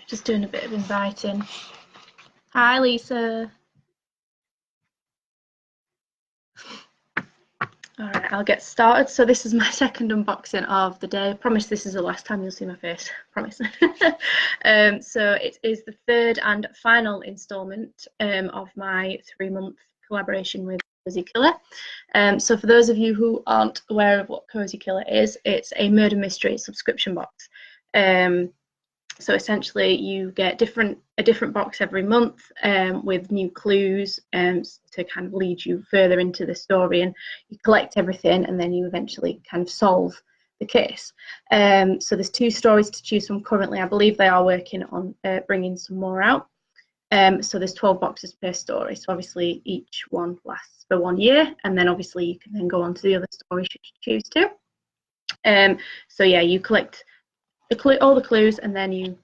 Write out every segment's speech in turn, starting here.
Just doing a bit of inviting. Hi, Lisa. All right, I'll get started. So this is my second unboxing of the day. I promise this is the last time you'll see my face. Promise. So it is the third and final instalment of my 3-month collaboration with Cosy Killer. So for those of you who aren't aware of what Cosy Killer is, it's a murder mystery subscription box. So essentially you get a different box every month with new clues to kind of lead you further into the story, and you collect everything and then you eventually kind of solve the case. So there's 2 stories to choose from currently. I believe they are working on bringing some more out. So there's 12 boxes per story. So obviously each one lasts for 1 year, and then obviously you can then go on to the other story should you choose to. So yeah, you collect all the clues and then you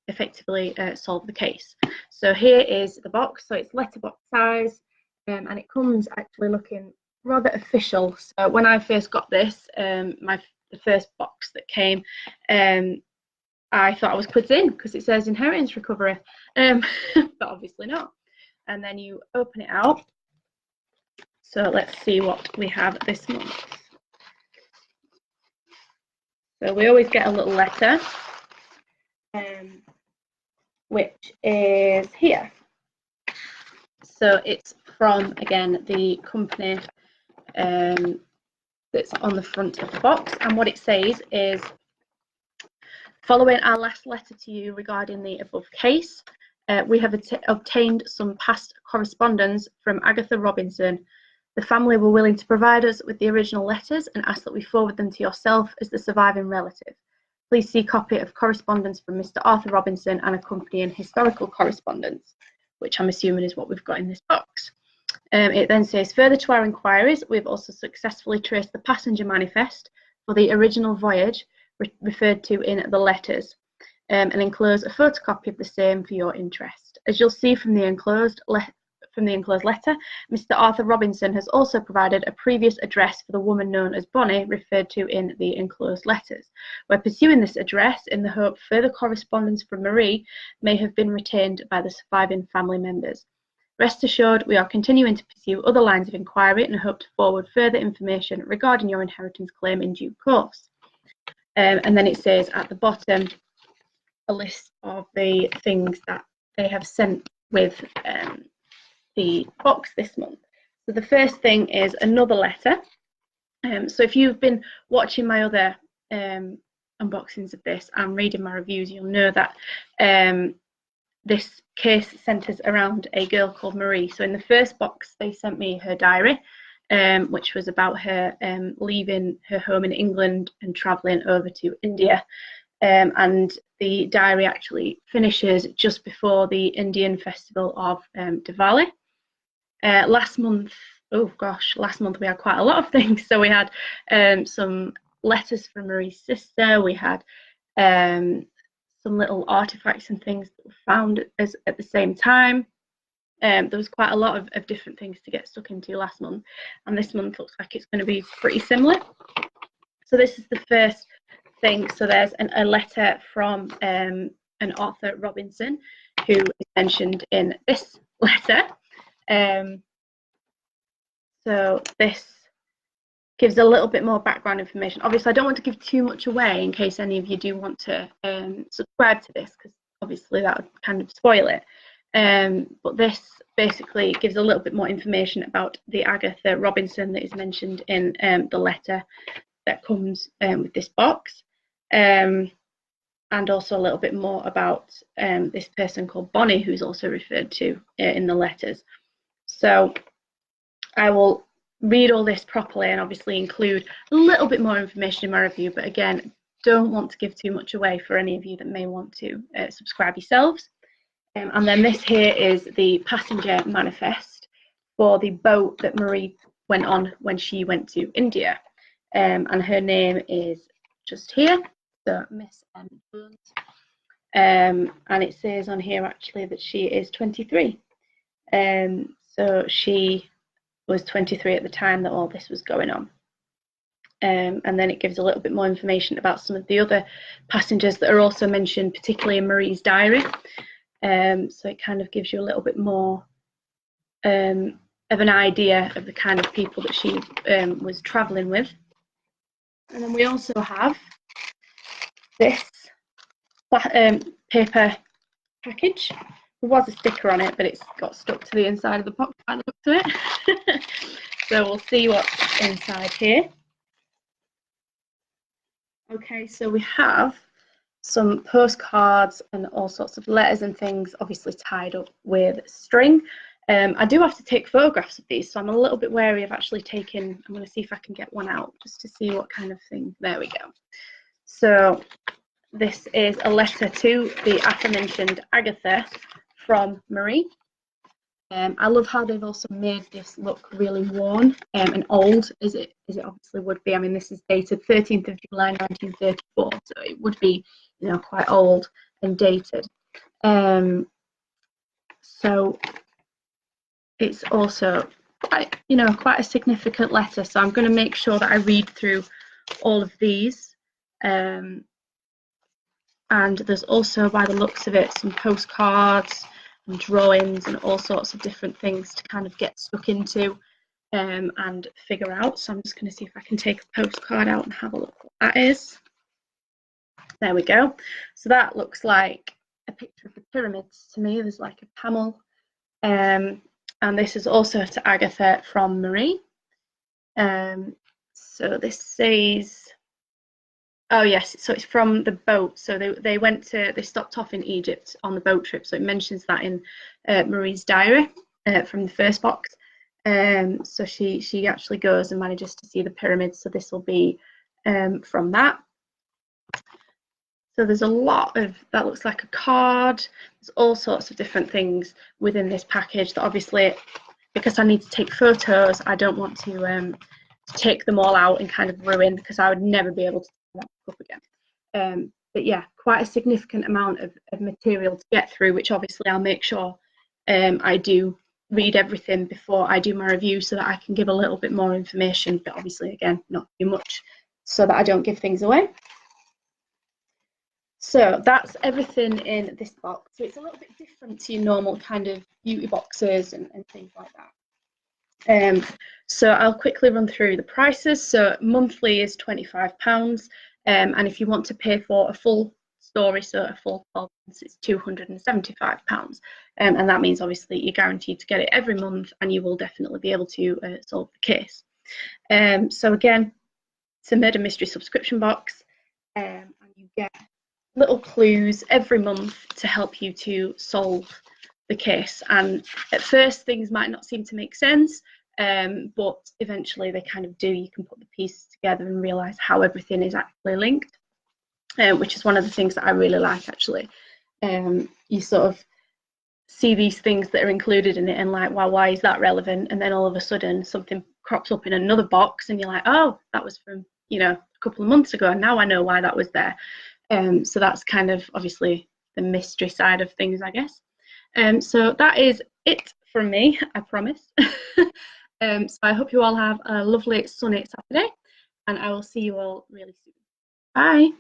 effectively solve the case. So here is the box. So it's letterbox size, and it comes actually looking rather official. So when I first got this, the first box that came, I thought I was quids in because it says inheritance recovery, but obviously not. And then you open it out. So let's see what we have this month. So we always get a little letter, which is here. So it's from, again, the company that's on the front of the box. And what it says is, following our last letter to you regarding the above case, we have obtained some past correspondence from Agatha Robinson. The family were willing to provide us with the original letters and ask that we forward them to yourself as the surviving relative. Please see copy of correspondence from Mr. Arthur Robinson and accompanying historical correspondence, which I'm assuming is what we've got in this box. It then says, further to our inquiries, we've also successfully traced the passenger manifest for the original voyage referred to in the letters, and enclose a photocopy of the same for your interest. As you'll see from the enclosed letter, Mr. Arthur Robinson has also provided a previous address for the woman known as Bonnie, referred to in the enclosed letters. We're pursuing this address in the hope further correspondence from Marie may have been retained by the surviving family members. Rest assured, we are continuing to pursue other lines of inquiry and hope to forward further information regarding your inheritance claim in due course. And then it says at the bottom a list of the things that they have sent with the box this month. So the first thing is another letter. So if you've been watching my other unboxings of this and reading my reviews, you'll know that this case centres around a girl called Marie. So in the first box they sent me her diary, which was about her leaving her home in England and travelling over to India. And the diary actually finishes just before the Indian festival of Diwali. Last month we had quite a lot of things. So we had some letters from Marie's sister. We had some little artifacts and things that were found at the same time. There was quite a lot of different things to get stuck into last month, and this month looks like it's going to be pretty similar. So this is the first thing. So there's a letter from an Arthur Robinson, who is mentioned in this letter. So this gives a little bit more background information. Obviously, I don't want to give too much away in case any of you do want to subscribe to this, because obviously that would kind of spoil it. But this basically gives a little bit more information about the Agatha Robinson that is mentioned in the letter that comes with this box, and also a little bit more about this person called Bonnie, who's also referred to in the letters. So I will read all this properly and obviously include a little bit more information in my review, but again, don't want to give too much away for any of you that may want to subscribe yourselves. And then this here is the passenger manifest for the boat that Marie went on when she went to India, and her name is just here, so Miss M. Jones, and it says on here actually that she is 23. So she was 23 at the time that all this was going on. and then it gives a little bit more information about some of the other passengers that are also mentioned, particularly in Marie's diary. So it kind of gives you a little bit more of an idea of the kind of people that she was travelling with. And then we also have this paper package. There was a sticker on it, but it's got stuck to the inside of the box by the looks of it. So we'll see what's inside here. Okay, so we have some postcards and all sorts of letters and things, obviously tied up with string. I do have to take photographs of these, so I'm a little bit wary of actually taking. I'm going to see if I can get one out just to see what kind of thing. There we go. So this is a letter to the aforementioned Agatha from Marie. I love how they've also made this look really worn and old, as it obviously would be. I mean, this is dated 13th of July 1934, so it would be, you know, quite old and dated. So it's also quite, you know, quite a significant letter. So I'm going to make sure that I read through all of these. And there's also, by the looks of it, some postcards and drawings and all sorts of different things to kind of get stuck into and figure out. So I'm just going to see if I can take a postcard out and have a look what that is. There we go. So that looks like a picture of the pyramids to me. There's like a camel. And this is also to Agatha from Marie. So this says, oh yes, so it's from the boat. So they stopped off in Egypt on the boat trip. So it mentions that in Marie's diary from the first box. So she actually goes and manages to see the pyramids. So this will be from that. So there's a lot of, that looks like a card. There's all sorts of different things within this package that obviously, because I need to take photos, I don't want to take them all out and kind of ruin, because I would never be able to do that up again. But yeah, quite a significant amount of material to get through, which obviously I'll make sure I do read everything before I do my review, so that I can give a little bit more information, but obviously again, not too much, so that I don't give things away. So that's everything in this box. So it's a little bit different to your normal kind of beauty boxes and things like that. So I'll quickly run through the prices. So monthly is £25, and if you want to pay for a full story, so a full 12 months, it's £275. And that means obviously you're guaranteed to get it every month, and you will definitely be able to solve the case. So again, it's a murder mystery subscription box, and you get little clues every month to help you to solve the case. And at first things might not seem to make sense, but eventually they kind of do. You can put the pieces together and realise how everything is actually linked, which is one of the things that I really like, actually. You sort of see these things that are included in it and like, wow, why is that relevant? And then all of a sudden something crops up in another box and you're like, oh, that was from, you know, a couple of months ago, and now I know why that was there. So that's kind of obviously the mystery side of things, I guess. So that is it from me, I promise. So I hope you all have a lovely sunny Saturday, and I will see you all really soon. Bye.